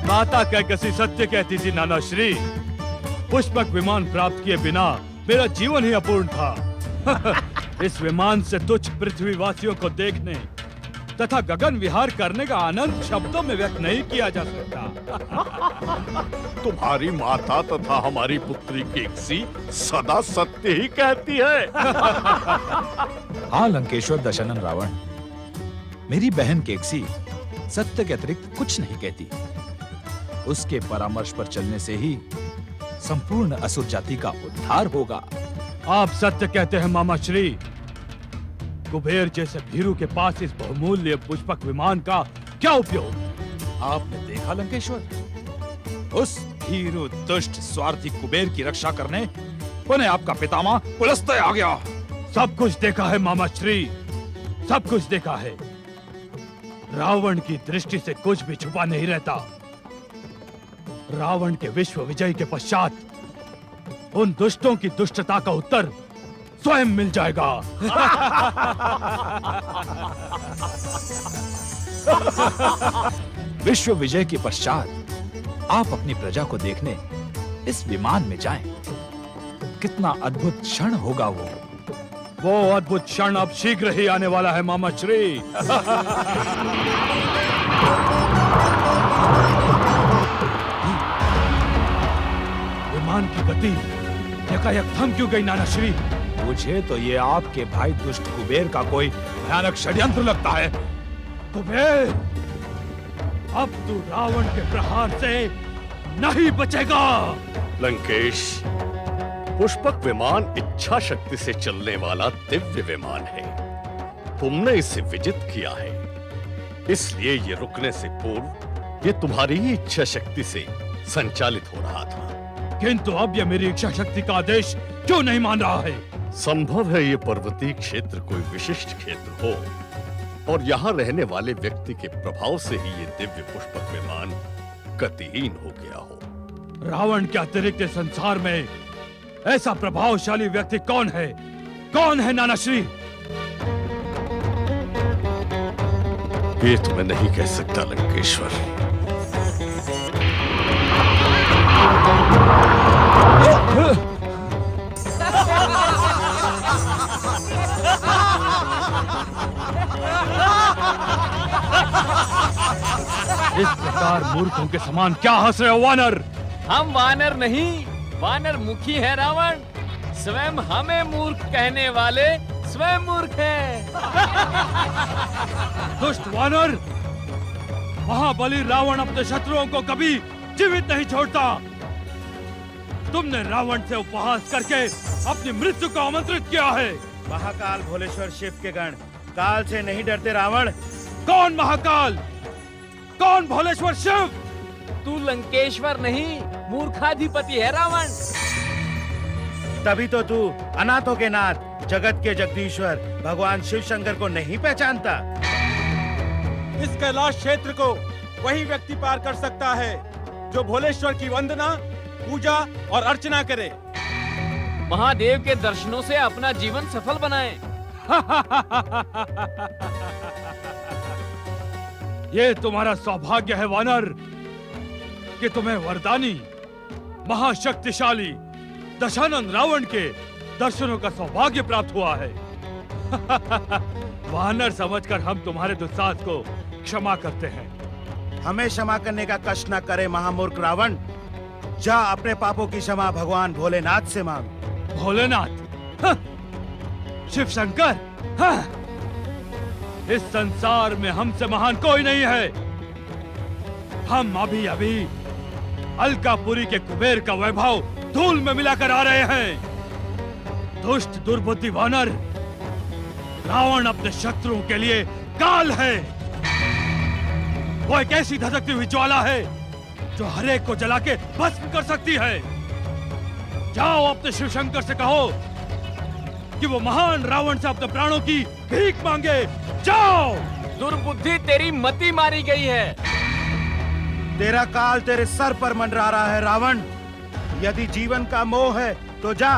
माता कैकसी सत्य कहती थी नाना श्री, पुष्पक विमान प्राप्त किए बिना मेरा जीवन ही अपूर्ण था। इस विमान से तुच्छ पृथ्वीवासियों को देखने तथा गगन विहार करने का आनंद शब्दों में व्यक्त नहीं किया जा सकता। तुम्हारी माता तथा हमारी पुत्री केकसी सदा सत्य ही कहती है। हाँ लंकेश्वर दशानन रावण, मेरी बहन केकसी सत्य के अतिरिक्त कुछ नहीं कहती। उसके परामर्श पर चलने से ही संपूर्ण असुर जाति का उद्धार होगा। आप सत्य कहते हैं मामा श्री। कुबेर जैसे भीरू के पास इस बहुमूल्य पुष्पक विमान का क्या उपयोग? आपने देखा लंकेश्वर, उस भीरू दुष्ट स्वार्थी कुबेर की रक्षा करने उन्हें आपका पितामह पुलस्त्य आ गया। सब कुछ देखा है मामा श्री, सब कुछ देखा है। रावण की दृष्टि से कुछ भी छुपा नहीं रहता। रावण के विश्व विजय के पश्चात उन दुष्टों की दुष्टता का उत्तर स्वयं मिल जाएगा। विश्व विजय के पश्चात आप अपनी प्रजा को देखने इस विमान में जाएं। कितना अद्भुत क्षण होगा वो अद्भुत क्षण अब शीघ्र ही आने वाला है मामा श्री। विमान की गति यकायक थम क्यों गई नाना श्री? मुझे तो ये आपके भाई दुष्ट कुबेर का कोई भयानक षड्यंत्र लगता है। कुबेर, अब तू रावण के प्रहार से नहीं बचेगा। लंकेश, पुष्पक विमान इच्छा शक्ति से चलने वाला दिव्य विमान है। तुमने इसे विजित किया है, इसलिए ये रुकने से पूर्व ये तुम्हारी ही इच्छा शक्ति से संचालित हो रहा था। किंतु अब यह मेरी इच्छा शक्ति का आदेश क्यों नहीं मान रहा है? संभव है ये पर्वतीय क्षेत्र कोई विशिष्ट क्षेत्र हो और यहाँ रहने वाले व्यक्ति के प्रभाव से ही ये दिव्य पुष्पक विमान गतिहीन हो गया हो। रावण के अतिरिक्त संसार में ऐसा प्रभावशाली व्यक्ति कौन है? कौन है नाना श्री? ये तो मैं नहीं कह सकता लंकेश्वर। इस प्रकार मूर्खों के समान क्या हंस रहे हो वानर? हम वानर नहीं, वानर मुखी है रावण। स्वयं हमें मूर्ख कहने वाले स्वयं मूर्ख हैं। दुष्ट वानर, महाबली रावण अपने शत्रुओं को कभी जीवित नहीं छोड़ता। तुमने रावण से उपहास करके अपनी मृत्यु को आमंत्रित किया है। महाकाल भोलेश्वर शिव के गण काल से नहीं डरते रावण। कौन महाकाल? कौन भोलेश्वर शिव? तू लंकेश्वर नहीं, मूर्खाधिपति है रावण। तभी तो तू अनाथों के नाथ, जगत के जगदीश्वर भगवान शिव शंकर को नहीं पहचानता। इस कैलाश क्षेत्र को वही व्यक्ति पार कर सकता है जो भोलेश्वर की वंदना, पूजा और अर्चना करे। महादेव के दर्शनों से अपना जीवन सफल बनाएं। ये तुम्हारा सौभाग्य है वानर कि तुम्हें वरदानी महाशक्तिशाली दशानन रावण के दर्शनों का सौभाग्य प्राप्त हुआ है। वानर समझकर हम तुम्हारे दुस्साहस को क्षमा करते हैं। हमें क्षमा करने का कष्ट न करे महामूर्ख रावण। जा अपने पापों की क्षमा भगवान भोलेनाथ से मांग। भोलेनाथ? हाँ। शिव शंकर? हाँ। इस संसार में हमसे महान कोई नहीं है। हम अभी अभी अलकापुरी के कुबेर का वैभव धूल में मिलाकर आ रहे हैं। दुष्ट दुर्बुद्धि वानर, रावण अपने शत्रुओं के लिए काल है। वो एक ऐसी धधकती हुई ज्वाला है जो हरेक को जला के भस्म कर सकती है। जाओ अपने शिव शंकर से कहो कि वो महान रावण से अपने प्राणों की भीख मांगे। जाओ। दुर्बुद्धि, तेरी मति मारी गई है। तेरा काल तेरे सर पर मंडरा रहा है रावण। यदि जीवन का मोह है तो जा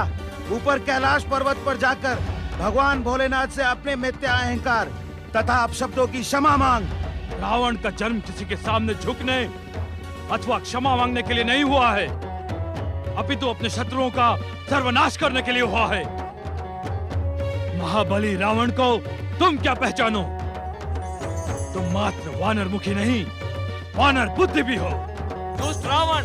ऊपर कैलाश पर्वत पर जाकर भगवान भोलेनाथ से अपने मिथ्या अहंकार तथा अपशब्दों की क्षमा मांग। रावण का जन्म किसी के सामने झुकने अथवा क्षमा मांगने के लिए नहीं हुआ है, अपितु अपने शत्रुओं का सर्वनाश करने के लिए हुआ है। महाबली रावण को तुम क्या पहचानो? तुम मात्र वानर मुखी नहीं, वानर बुद्धि भी हो। दुष्ट रावण,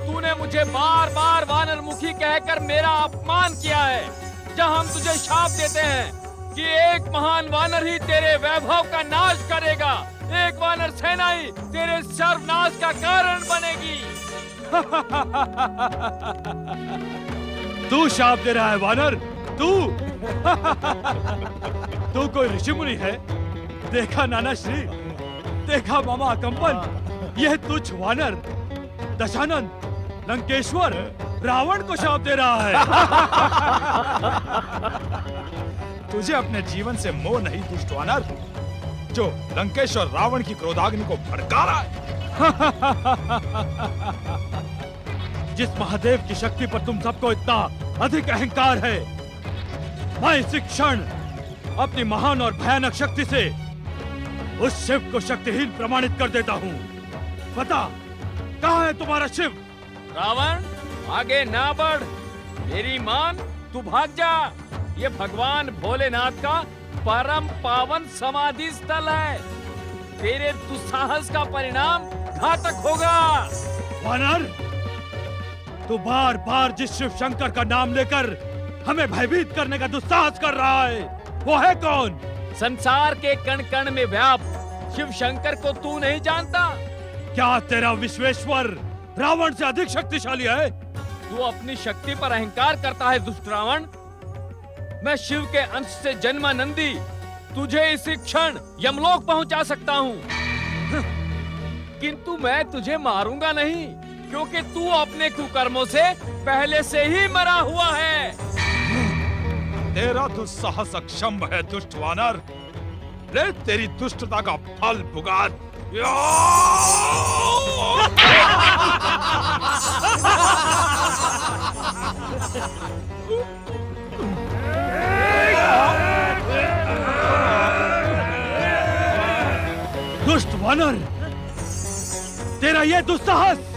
तूने मुझे बार बार वानर मुखी कहकर मेरा अपमान किया है। जब हम तुझे शाप देते हैं कि एक महान वानर ही तेरे वैभव का नाश करेगा, एक वानर सेना ही तेरे सर्वनाश का कारण बनेगी। तू शाप दे रहा है वानर, तू? तू कोई ऋषि मुनि है? देखा नाना श्री, देखा मामा कंपन, यह तुच्छ वानर दशानन लंकेश्वर रावण को शाप दे रहा है। तुझे अपने जीवन से मोह नहीं दुष्ट वानर, जो लंकेश और रावण की क्रोधाग्नि को भड़का रहा है। जिस महादेव की शक्ति पर तुम सबको इतना अधिक अहंकार है, मैं इसी क्षण अपनी महान और भयानक शक्ति से उस शिव को शक्तिहीन प्रमाणित कर देता हूँ। बता, कहाँ है तुम्हारा शिव? रावण, आगे ना बढ़, मेरी मान, तू भाग जा। ये भगवान भोलेनाथ का परम पावन समाधि स्थल है। तेरे दुस्साहस का परिणाम घातक होगा। वानर, तू बार बार जिस शिव शंकर का नाम लेकर हमें भयभीत करने का दुस्साहस कर रहा है, वो है कौन? संसार के कण कण में व्याप्त शिव शंकर को तू नहीं जानता? क्या तेरा विश्वेश्वर रावण से अधिक शक्तिशाली है? तू अपनी शक्ति पर अहंकार करता है दुष्ट रावण। मैं शिव के अंश से जन्मा नंदी तुझे इसी क्षण यमलोक पहुंचा सकता हूँ, किंतु मैं तुझे मारूंगा नहीं, क्योंकि तू अपने कुकर्मों से पहले से ही मरा हुआ है। तेरा दुस्साहस अक्षम है दुष्ट वानर, ले तेरी दुष्टता का फल भुगत। दुष्ट वानर, तेरा ये दुस्साहस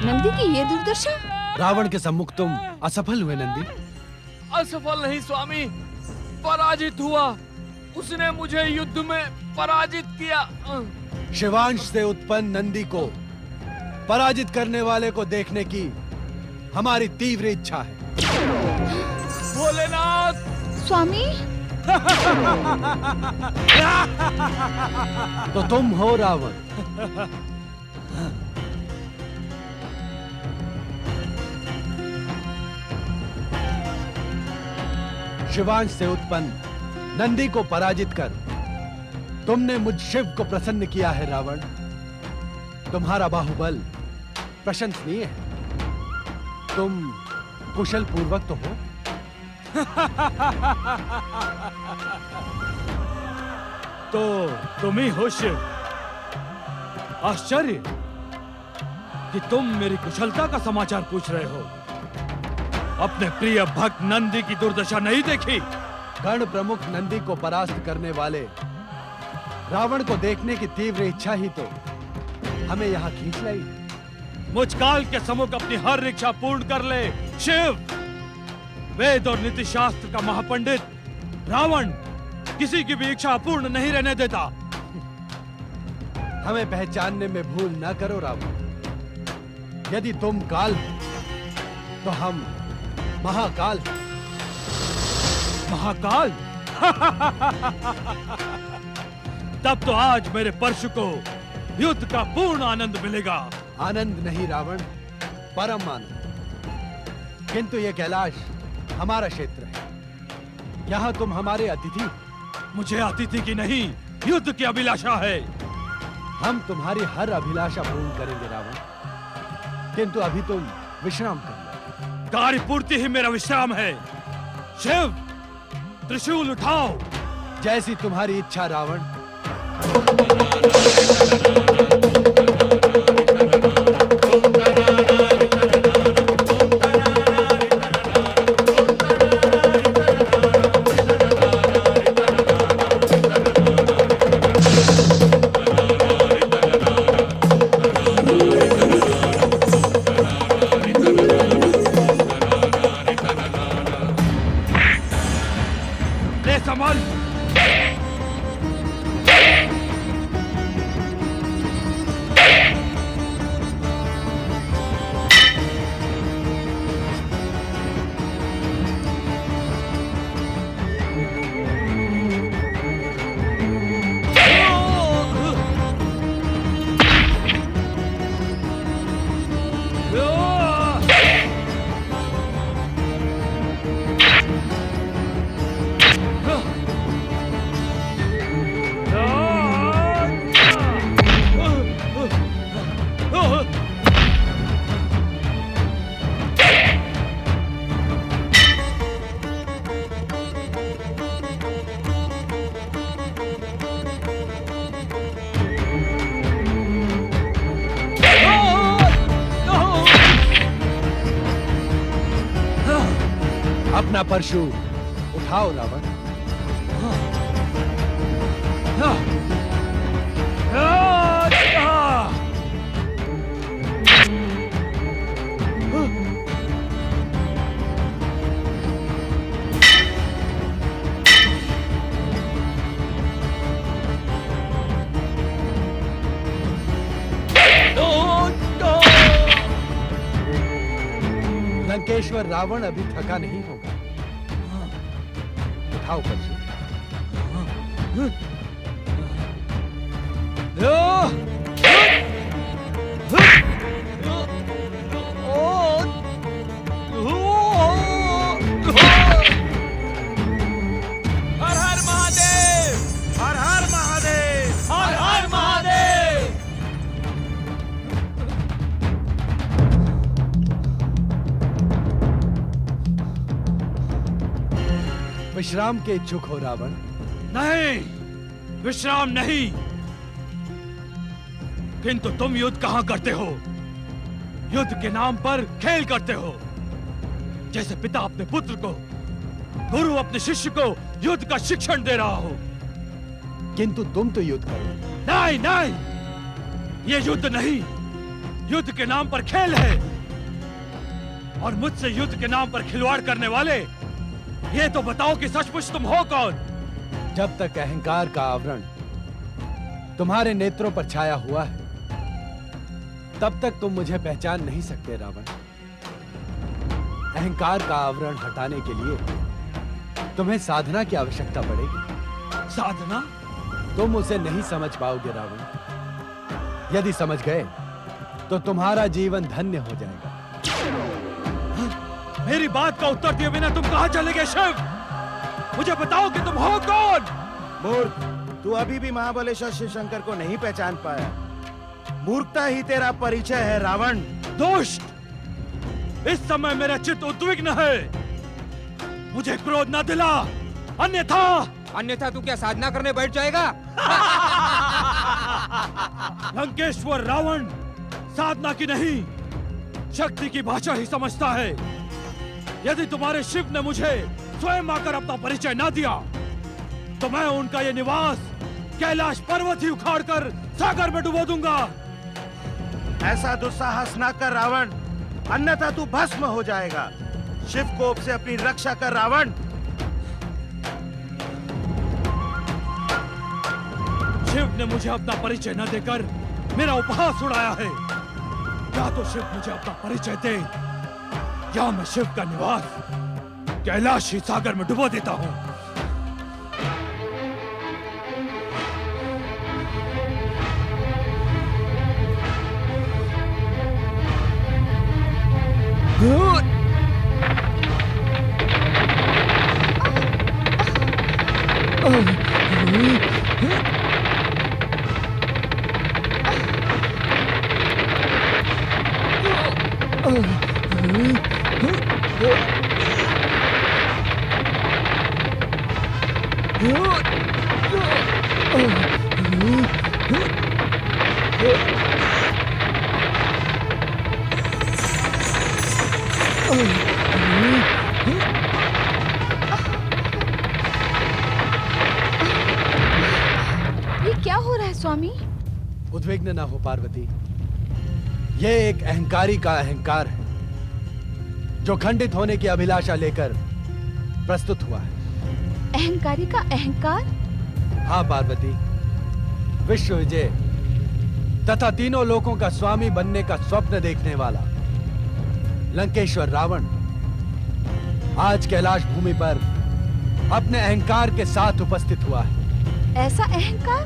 नंदी की ये दुर्दशा। रावण के सम्मुख तुम असफल हुए नंदी। असफल नहीं स्वामी, पराजित हुआ। उसने मुझे युद्ध में पराजित किया। शिवांश से उत्पन्न नंदी को पराजित करने वाले को देखने की हमारी तीव्र इच्छा है। भोलेनाथ! स्वामी, तो तुम हो रावण। शिवांश से उत्पन्न नंदी को पराजित कर तुमने मुझ शिव को प्रसन्न किया है रावण। तुम्हारा बाहुबल प्रशंसनीय है। तुम कुशल पूर्वक तो हो। तो तुम ही हो शिव। आश्चर्य कि तुम मेरी कुशलता का समाचार पूछ रहे हो। अपने प्रिय भक्त नंदी की दुर्दशा नहीं देखी? गण प्रमुख नंदी को परास्त करने वाले रावण को देखने की तीव्र इच्छा ही तो हमें यहाँ खींच लाई। मुझ काल के सम्मुख अपनी हर इच्छा पूर्ण कर ले शिव। वेद और नीति शास्त्र का महापंडित रावण किसी की भी इच्छा पूर्ण नहीं रहने देता। हमें पहचानने में भूल न करो रावण। यदि तुम काल हो तो हम महाकाल। महाकाल? तब तो आज मेरे परशु को युद्ध का पूर्ण आनंद मिलेगा। आनंद नहीं रावण, परम आनंद। किंतु ये कैलाश हमारा क्षेत्र है, यहाँ तुम हमारे अतिथि। मुझे अतिथि की नहीं, युद्ध की अभिलाषा है। हम तुम्हारी हर अभिलाषा पूर्ण करेंगे रावण, किंतु अभी तुम विश्राम कर लो। कार्य पूर्ति ही मेरा विश्राम है। शिव, त्रिशूल उठाओ। जैसी तुम्हारी इच्छा रावण। अपना परशु उठाओ रावण। लंकेश्वर रावण अभी थका नहीं होगा। उठाओ परशु। हर हर महादेव, हर हर महादेव, हर हर महादेव। विश्राम के इच्छुक हो रावण? नहीं, विश्राम नहीं। किंतु तुम युद्ध कहां करते हो? युद्ध के नाम पर खेल करते हो। जैसे पिता अपने पुत्र को, गुरु अपने शिष्य को युद्ध का शिक्षण दे रहा हो। किंतु तुम तो युद्ध करो। नहीं नहीं, ये युद्ध नहीं, युद्ध के नाम पर खेल है। और मुझसे युद्ध के नाम पर खिलवाड़ करने वाले, ये तो बताओ कि सचमुच तुम हो कौन? जब तक अहंकार का आवरण तुम्हारे नेत्रों पर छाया हुआ है, तब तक तुम मुझे पहचान नहीं सकते रावण। अहंकार का आवरण हटाने के लिए तुम्हें साधना की आवश्यकता पड़ेगी। साधना? तुम उसे नहीं समझ पाओगे रावण। यदि समझ गए तो तुम्हारा जीवन धन्य हो जाएगा। मेरी बात का उत्तर दिए बिना तुम कहां चले गए शिव? मुझे बताओ कि तुम हो कौन? मूर्ख, तू अभी भी महाबलेश्वर शिव शंकर को नहीं पहचान पाया। मूर्खता ही तेरा परिचय है रावण। दुष्ट, इस समय मेरा चित्त उद्विग्न है। मुझे क्रोध न दिला, अन्यथा तू क्या साधना करने बैठ जाएगा? लंकेश्वर रावण साधना की नहीं, शक्ति की भाषा ही समझता है। यदि तुम्हारे शिव ने मुझे स्वयं आकर अपना परिचय ना दिया, तो मैं उनका ये निवास कैलाश पर्वत ही उखाड़कर सागर में डुबो दूंगा। ऐसा दुस्साहस ना कर रावण, अन्यथा तू भस्म हो जाएगा। शिव कोप से अपनी रक्षा कर रावण। शिव ने मुझे अपना परिचय न देकर मेरा उपहास उड़ाया है। या तो शिव मुझे अपना परिचय दे, या मैं शिव का निवास कैलाश ही सागर में डुबो देता हूं। ये क्या हो रहा है स्वामी? उद्विग्न ना हो पार्वती। यह एक अहंकारी का अहंकार है जो खंडित होने की अभिलाषा लेकर प्रस्तुत हुआ है। अहंकारी का अहंकार? हाँ पार्वती, विश्व विजय तथा तीनों लोकों का स्वामी बनने का स्वप्न देखने वाला लंकेश्वर रावण आज कैलाश भूमि पर अपने अहंकार के साथ उपस्थित हुआ है। ऐसा अहंकार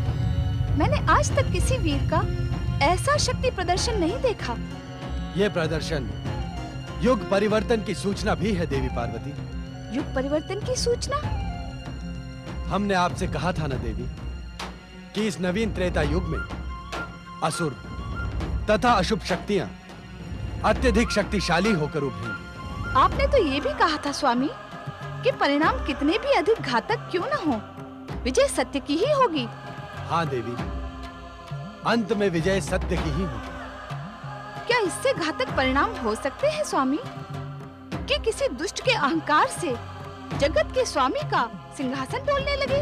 मैंने आज तक किसी वीर का ऐसा शक्ति प्रदर्शन नहीं देखा। यह प्रदर्शन युग परिवर्तन की सूचना भी है देवी पार्वती। युग परिवर्तन की सूचना? हमने आपसे कहा था ना देवी कि इस नवीन त्रेता युग में असुर तथा अशुभ शक्तियां अत्यधिक शक्तिशाली होकर उभरेंगी। आपने तो ये भी कहा था स्वामी कि परिणाम कितने भी अधिक घातक क्यों न हो, विजय सत्य की ही होगी। हाँ देवी, अंत में विजय सत्य की ही होगी। क्या इससे घातक परिणाम हो सकते हैं स्वामी कि किसी दुष्ट के अहंकार से जगत के स्वामी का सिंहासन डोलने लगे?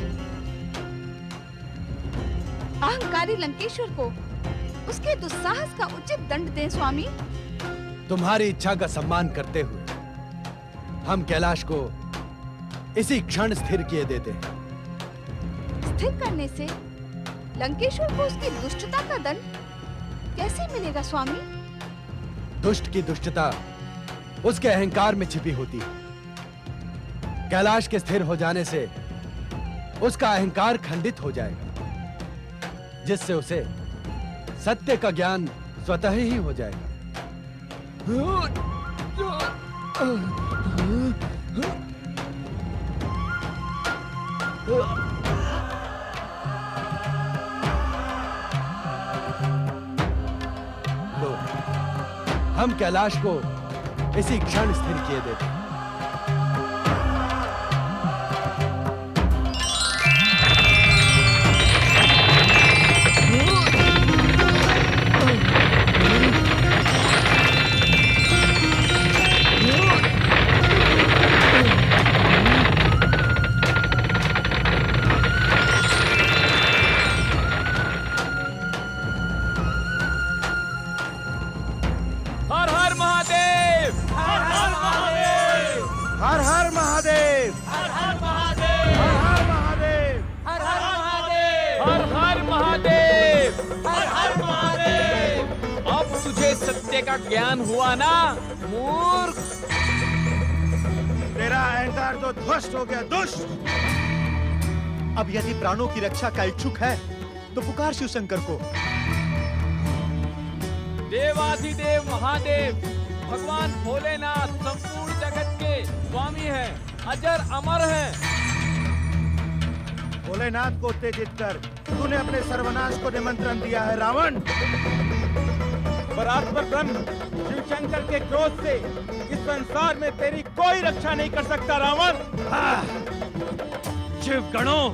अहंकारी लंकेश्वर को उसके दुस्साहस का उचित दंड दें स्वामी। तुम्हारी इच्छा का सम्मान करते हुए हम कैलाश को इसी क्षण स्थिर किए देते हैं। स्थिर करने से लंकेश्वर को उसकी दुष्टता का दंड कैसे मिलेगा स्वामी? दुष्ट की दुष्टता उसके अहंकार में छिपी होती है। कैलाश के स्थिर हो जाने से उसका अहंकार खंडित हो जाएगा, जिससे उसे सत्य का ज्ञान स्वतः ही हो जाएगा। लो, हम कैलाश को इसी क्षण स्थिर किए देते हैं। का ज्ञान हुआ ना मूर्ख? तेरा अहंकार तो ध्वस्त हो गया, दुष्ट। अब यदि प्राणों की रक्षा का इच्छुक है तो पुकार शिव शंकर को। देवाधिदेव महादेव भगवान भोलेनाथ संपूर्ण जगत के स्वामी हैं, अजर अमर हैं। भोलेनाथ को उत्तेजित कर तूने अपने सर्वनाश को निमंत्रण दिया है रावण। परात्पर ब्रह्म शिव शंकर के क्रोध से इस संसार में तेरी कोई रक्षा नहीं कर सकता रावण। शिव गणों,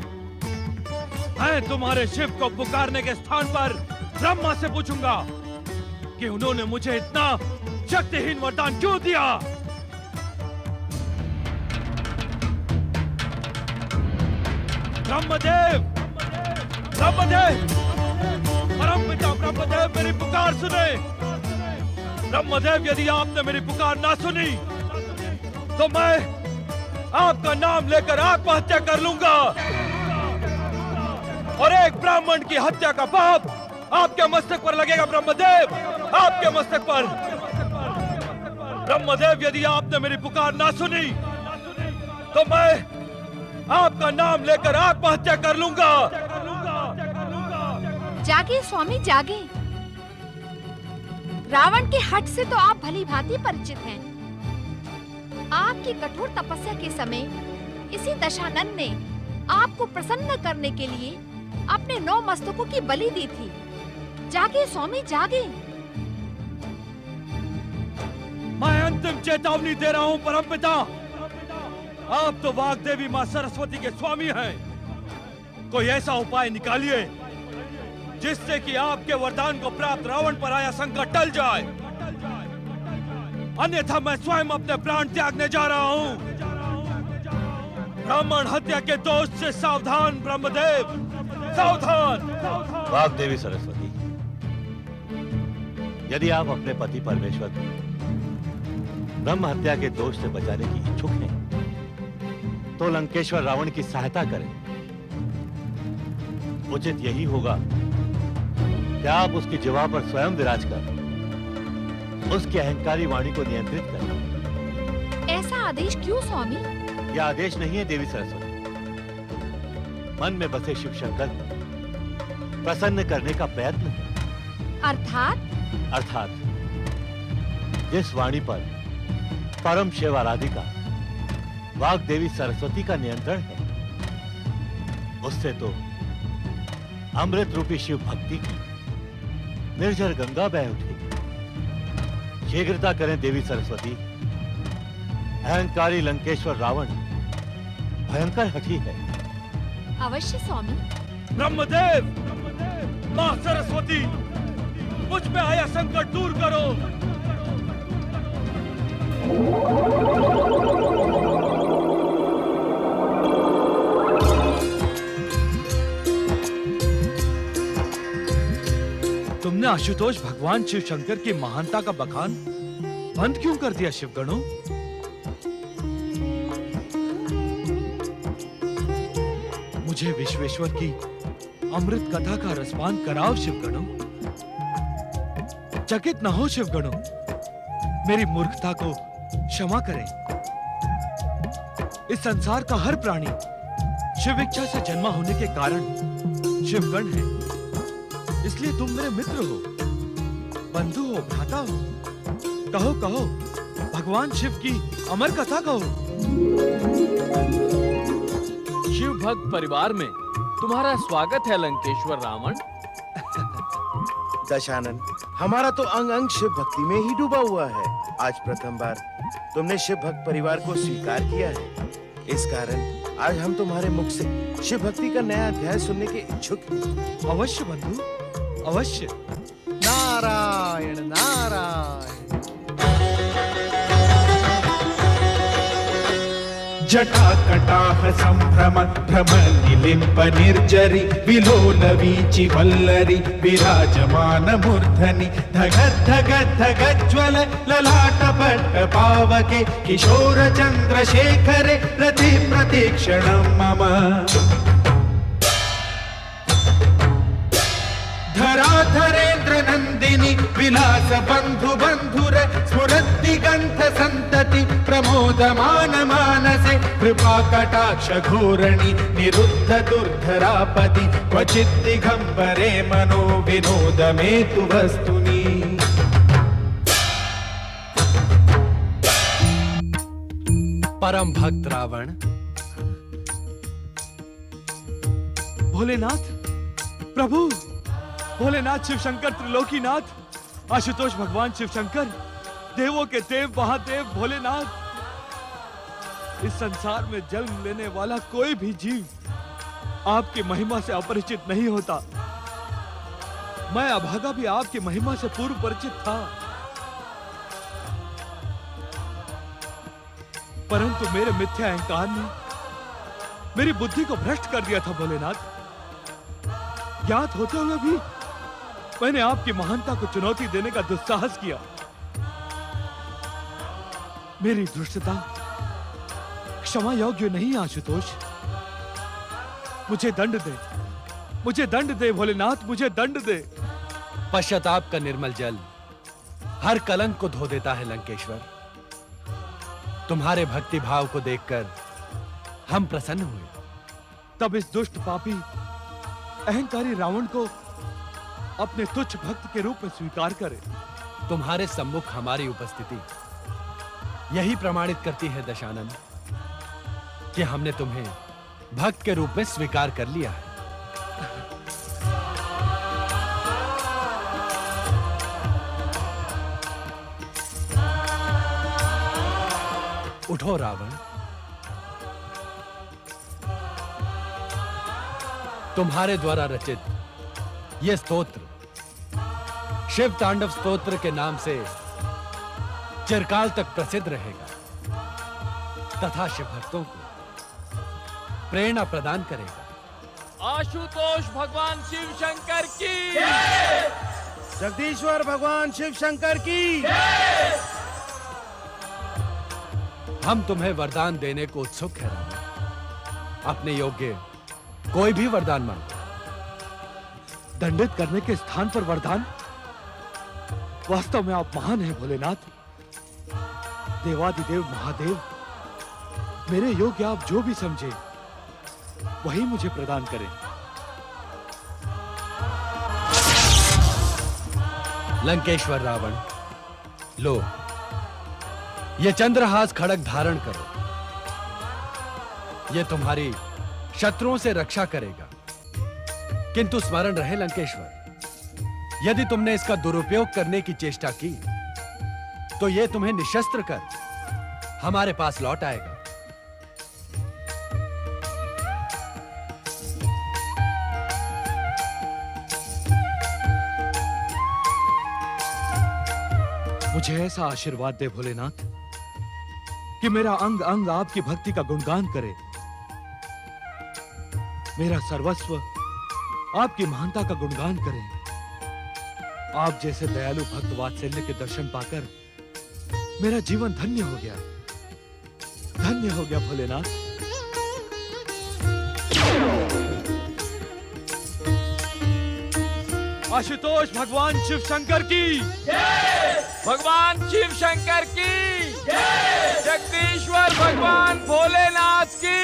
मैं तुम्हारे शिव को पुकारने के स्थान पर ब्रह्मा से पूछूंगा कि उन्होंने मुझे इतना शक्तिहीन वरदान क्यों दिया। ब्रह्मदेव, ब्रह्मदेव, परमपिता ब्रह्मदेव, मेरी पुकार सुने। ब्रह्मदेव, यदि आपने मेरी पुकार ना सुनी तो मैं आपका नाम लेकर आत्महत्या कर लूंगा और एक ब्राह्मण की हत्या का पाप आपके मस्तक पर लगेगा। ब्रह्मदेव, आपके मस्तक पर। ब्रह्मदेव, यदि आपने मेरी पुकार ना सुनी तो मैं आपका नाम लेकर आत्महत्या कर लूंगा। जागे स्वामी जागे। रावण के हठ से तो आप भली भांति परिचित हैं। आपकी कठोर तपस्या के समय इसी दशानन ने आपको प्रसन्न करने के लिए अपने 9 मस्तकों की बलि दी थी। जागे स्वामी जागे। मैं अंतिम चेतावनी दे रहा हूँ परमपिता। आप तो वाग्देवी माँ सरस्वती के स्वामी हैं। कोई ऐसा उपाय निकालिए जिससे कि आपके वरदान को प्राप्त रावण पर आया संकट टल जाए, अन्यथा मैं स्वयं अपने प्राण त्यागने जा रहा हूँ। ब्राह्मण हत्या के दोष से सावधान ब्रह्मदेव, सावधान। वाग्देवी सरस्वती, यदि आप अपने पति परमेश्वर को ब्रह्म हत्या के दोष से बचाने की इच्छुक हैं, तो लंकेश्वर रावण की सहायता करें। उचित यही होगा कि आप उसकी जिह्वा पर स्वयं विराज कर उसकी अहंकारी वाणी को नियंत्रित करें। ऐसा आदेश क्यों स्वामी? यह आदेश नहीं है देवी सरस्वती, मन में बसे शिव शंकर को प्रसन्न करने का प्रयत्न है। अर्थात जिस वाणी पर परम शिव आराधिका वाग्देवी सरस्वती का नियंत्रण है, उससे तो अमृत रूपी शिव भक्ति की निर्जर गंगा बह उठेगी। शीघ्रता करें देवी सरस्वती। अहंकारी लंकेश्वर रावण भयंकर हठी है। अवश्य स्वामी। ब्रह्मदेव, माँ सरस्वती, मुझ पे आया संकट दूर करो। तुमने आशुतोष भगवान शिव शंकर की महानता का बखान बंद क्यों कर दिया शिवगणों? मुझे विश्वेश्वर की अमृत कथा का रसपान कराओ शिवगणों। चकित न हो शिवगणों, मेरी मूर्खता को क्षमा करें। इस संसार का हर प्राणी शिव इच्छा से जन्मा होने के कारण शिवगण है। इसलिए तुम मेरे मित्र हो, बंधु हो, भ्राता हो। कहो कहो, भगवान शिव की अमर कथा कहो। शिव भक्त परिवार में तुम्हारा स्वागत है लंकेश्वर रावण। दशानन, हमारा तो अंग अंग शिव भक्ति में ही डूबा हुआ है। आज प्रथम बार तुमने शिव भक्त परिवार को स्वीकार किया है। इस कारण आज हम तुम्हारे मुख से शिव भक्ति का नया अध्याय सुनने के इच्छुक हैं। अवश्य बंधु, अवश्य। नारायण नारायण। जटा कटाह संभ्रम भ्रम निलिम्प निर्जरी विलोल वीचि वल्लरी विराजमान मूर्धनि धगत् धगत् धगज्ज्वल ललाट पट्ट पावके किशोर चंद्रशेखरे रति प्रतीक्षणं मम। धराधरेन्द्र नंदिनी विलास बंधु बंधुर स्फुरद्दिगंध संतति प्रमोदमान मानसे कृपा कटाक्ष घोरणी निरुद्ध दुर्धरापति क्वचित् दिगंबरे मनो विनोद में तु वस्तुनि। परम भक्त रावण। भोलेनाथ, प्रभु भोलेनाथ, शिव शंकर, त्रिलोकीनाथ, आशुतोष भगवान शिव शंकर, देवों के देव महादेव भोलेनाथ। इस संसार में जन्म लेने वाला कोई भी जीव आपकी महिमा से अपरिचित नहीं होता। मैं अभागा भी आपकी महिमा से पूर्व परिचित था, परंतु मेरे मिथ्या अहंकार ने मेरी बुद्धि को भ्रष्ट कर दिया था भोलेनाथ। ज्ञात होते हुए भी मैंने आपकी महानता को चुनौती देने का दुस्साहस किया। मेरी दुष्टता क्षमा योग्य नहीं आशुतोष। मुझे दंड दे, मुझे दंड दे भोलेनाथ, मुझे दंड दे। पश्चाताप का निर्मल जल हर कलंक को धो देता है लंकेश्वर। तुम्हारे भक्ति भाव को देखकर हम प्रसन्न हुए। तब इस दुष्ट पापी अहंकारी रावण को अपने तुच्छ भक्त के रूप में स्वीकार करे। तुम्हारे सम्मुख हमारी उपस्थिति यही प्रमाणित करती है दशानन कि हमने तुम्हें भक्त के रूप में स्वीकार कर लिया है। उठो रावण, तुम्हारे द्वारा रचित यह स्तोत्र शिव तांडव स्तोत्र के नाम से चिरकाल तक प्रसिद्ध रहेगा तथा शिव भक्तों को प्रेरणा प्रदान करेगा। आशुतोष भगवान शिव शंकर की, जगदीश्वर भगवान शिव शंकर की। हम तुम्हें वरदान देने को उत्सुक है रावण। अपने योग्य कोई भी वरदान मांगो। दंडित करने के स्थान पर वरदान? वास्तव में आप महान हैं भोलेनाथ, देवादिदेव महादेव। मेरे योग्य आप जो भी समझे वही मुझे प्रदान करें। लंकेश्वर रावण, लो ये चंद्रहास खड़ग धारण करो। यह तुम्हारी शत्रुओं से रक्षा करेगा। किंतु स्मरण रहे लंकेश्वर, यदि तुमने इसका दुरुपयोग करने की चेष्टा की तो यह तुम्हें निशस्त्र कर हमारे पास लौट आएगा। मुझे ऐसा आशीर्वाद दे भोलेनाथ कि मेरा अंग अंग आपकी भक्ति का गुणगान करे। मेरा सर्वस्व आपकी महानता का गुणगान करे। आप जैसे दयालु भक्त वात्सल्य के दर्शन पाकर मेरा जीवन धन्य हो गया, धन्य हो गया भोलेनाथ। आशुतोष भगवान शिव शंकर की, भगवान शिव शंकर की, जगदीश्वर भगवान भोलेनाथ की।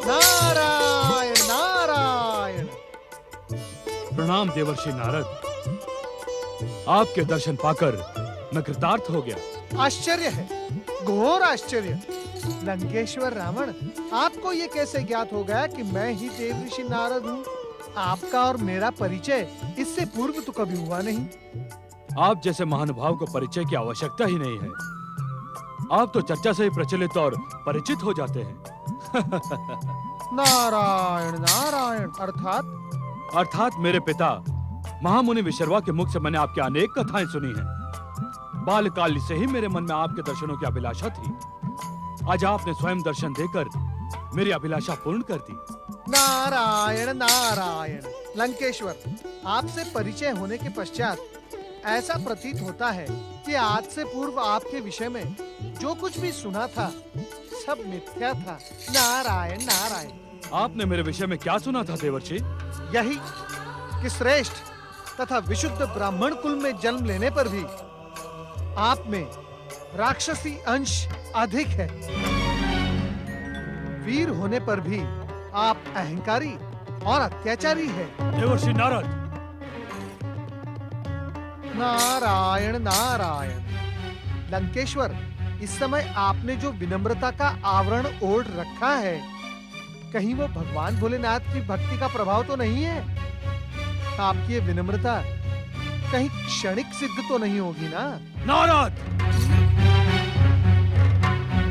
नारायण नारायण। प्रणाम देवर्षि नारद, आपके दर्शन पाकर मैं कृतार्थ हो गया। आश्चर्य है, घोर आश्चर्य। लंकेश्वर रावण, आपको ये कैसे ज्ञात हो गया कि मैं ही देवर्षि नारद हूँ? आपका और मेरा परिचय इससे पूर्व तो कभी हुआ नहीं। आप जैसे महानुभाव को परिचय की आवश्यकता ही नहीं है। आप तो चर्चा से ही प्रचलित और परिचित हो जाते हैं। नारायण नारायण। अर्थात मेरे पिता महामुनि विशर्वा के मुख से मैंने आपकी अनेक कथाएं सुनी हैं। बालकाल से ही मेरे मन में आपके दर्शनों की अभिलाषा थी। आज आपने स्वयं दर्शन देकर मेरी अभिलाषा पूर्ण कर दी। नारायण नारायण। लंकेश्वर, आपसे परिचय होने के पश्चात ऐसा प्रतीत होता है कि आज से पूर्व आपके विषय में जो कुछ भी सुना था सब मिथ्या था। नारायण नारायण। आपने मेरे विषय में क्या सुना था देवर्षि? यही कि श्रेष्ठ तथा विशुद्ध ब्राह्मण कुल में जन्म लेने पर भी आप में राक्षसी अंश अधिक है। वीर होने पर भी आप अहंकारी और अत्याचारी है। देवर्षि नारद। नारायण नारायण। लंकेश्वर, इस समय आपने जो विनम्रता का आवरण ओढ़ रखा है, कहीं वो भगवान भोलेनाथ की भक्ति का प्रभाव तो नहीं है? आपकी ये विनम्रता कहीं क्षणिक सिद्ध तो नहीं होगी ना? नारद।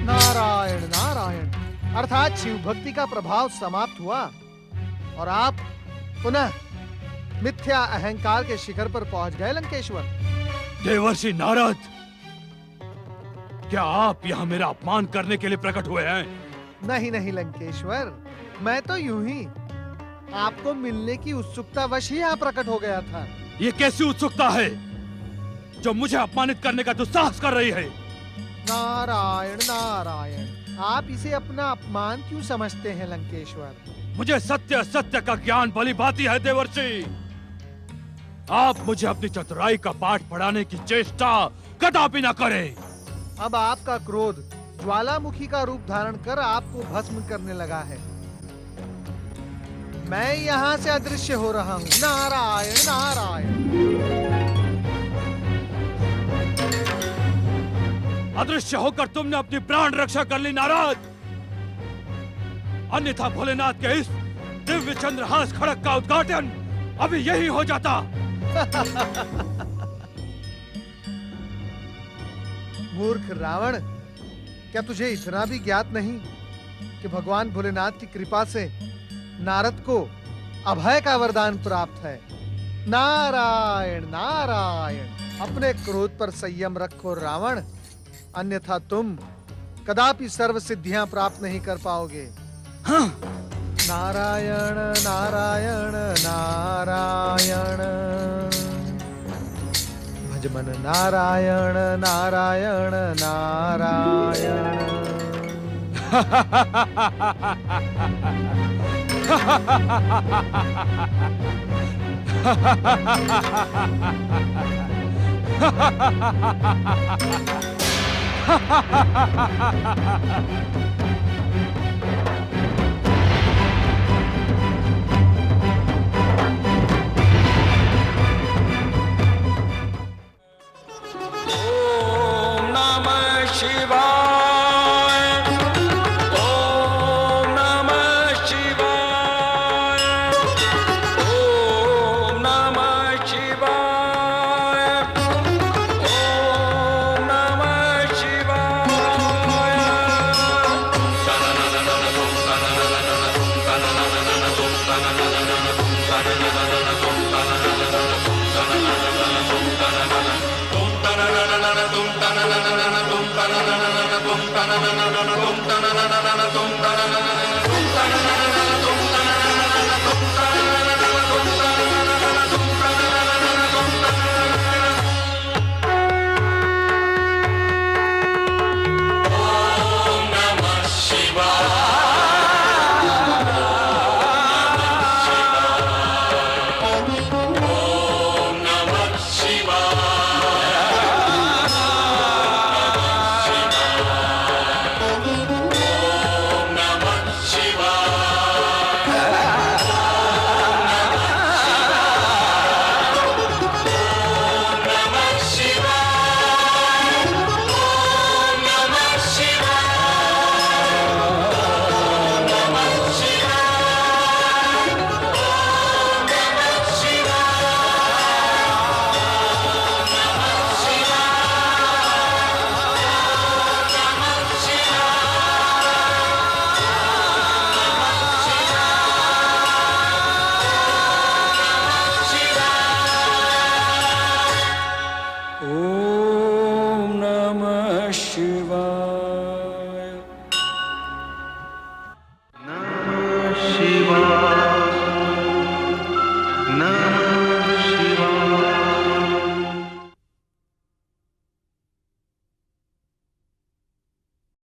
नारायण नारायण। अर्थात शिव भक्ति का प्रभाव समाप्त हुआ और आप पुनः मिथ्या अहंकार के शिखर पर पहुंच गए लंकेश्वर। देवर्षि नारद, क्या आप यहाँ मेरा अपमान करने के लिए प्रकट हुए हैं? नहीं नहीं लंकेश्वर, मैं तो यूं ही आपको मिलने की उत्सुकता वश ही यहाँ प्रकट हो गया था। ये कैसी उत्सुकता है जो मुझे अपमानित करने का दुस्साहस कर रही है? नारायण नारायण, आप इसे अपना अपमान क्यों समझते हैं लंकेश्वर? मुझे सत्य सत्य का ज्ञान भली भांति है देवर्षि। आप मुझे अपनी चतुराई का पाठ पढ़ाने की चेष्टा कदापि न करें। अब आपका क्रोध ज्वालामुखी का रूप धारण कर आपको भस्म करने लगा है। मैं यहाँ से अदृश्य हो रहा हूँ। नारायण नारायण। अदृश्य होकर तुमने अपनी प्राण रक्षा कर ली नारद, अन्यथा भोलेनाथ के इस दिव्य चंद्रहास खड़क का उद्घाटन अभी यही हो जाता। मूर्ख रावण, क्या तुझे इतना भी ज्ञात नहीं कि भगवान भोलेनाथ की कृपा से नारद को अभय का वरदान प्राप्त है? नारायण नारायण। अपने क्रोध पर संयम रखो रावण, अन्यथा तुम कदापि सर्व सिद्धियां प्राप्त नहीं कर पाओगे। हाँ। नारायण नारायण नारायण, भजमन नारायण नारायण नारायण। tum